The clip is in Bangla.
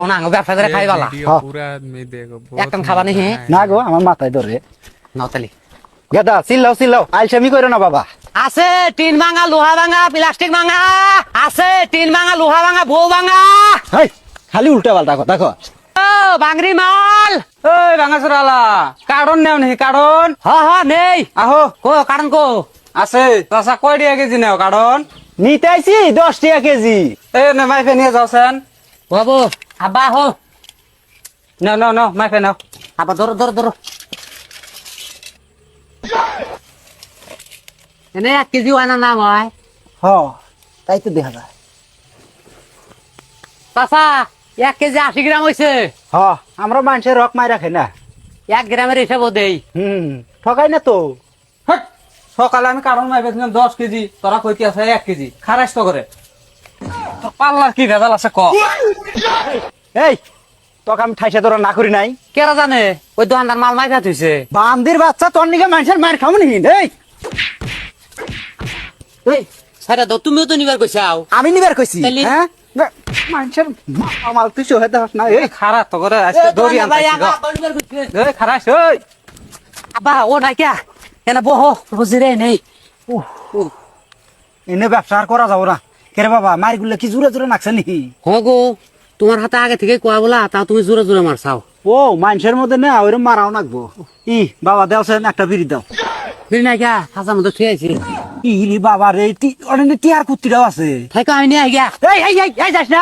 না ব্যবসা করে খাই বালা একদম খাবা নি না গো আমার মাথায় ধরে নতালি গেদা চিল্লাও চিল্লাও আলসামি করো না বাবা। আছে টিন ভাঙা লোহা ভাঙা প্লাস্টিক ভাঙা আছে টিন ভাঙা লোহা ভাঙা বউ ভাঙা হাই খালি উল্টা পাল্টা কথা কর। ও বাংরি মাল ওই ভাঙাচোরালা কারণ নেও নি কারণ হ নেই আহো কো কারণ কো আছে চাচা কয় টাকা কেজি নেও কারণ নিতে আইছি 10 টাকা কেজি। এ না মাইফে নিয়ে যাওছেন বাবু আব্বা হো নাও নাও নাও মাইফে নাও আব্বা ধরো ধরো ধরো এনে 1 কেজি আনা না ভাই হ তাই তো দেখা যায়। চাচা 1 কেজি 80 গ্রাম হইছে হ আমরা মানুষের রক মাই রাখে না। 1 গ্রামের হিসাব দেই ঠকাই না তো। হট, সকালে আমি কারণ মাইফেছিলাম 10 কেজি তোরা কইতে আছে 1 কেজি খারাস তো করে তোর পাল্লার কি ভেজাল আছে ক এই তোকে আমি ঠাইসা তোরা না করি নাই। কেরা জানে ওই দোকানদার মাল মাইফা থইছে বান্দির বাচ্চা তোর নিকে মানুষের মার খাবো নি। এই এই সারা দাও তুমিও তো নিবার কইছাও আমি নিবার কইছি তাইলে? হ্যাঁ মানুষের মাল তুই সহে দেখ না। এই খারাপ তো করে আজকে দড়ি আনতে এই খারাস ওই আব্বা ও নাই কে কেন বহ বুঝিরে নেই এনে ব্যবসা আর করা যাবো না। কেরে বাবা মার গুলো কি জোরে জোরে নাকছে নাকি? হ গো তোমার হাতে আগে থেকে কোয়া বলা তাও তুমি জোরে জোরে মারছাও ও মানুষের মধ্যে না ওইরকম মারাও নাকবো। ই বাবা দেওছেন একটা বিড়ি দাও। ফির নাই কে খাঁচার মধ্যে শুয়ে আছি ইরি বাবা রে অনেক টিয়ার কুত্তিটাও আছে। থাইকা আমি নিয়ে আই গিয়া এই যাস না।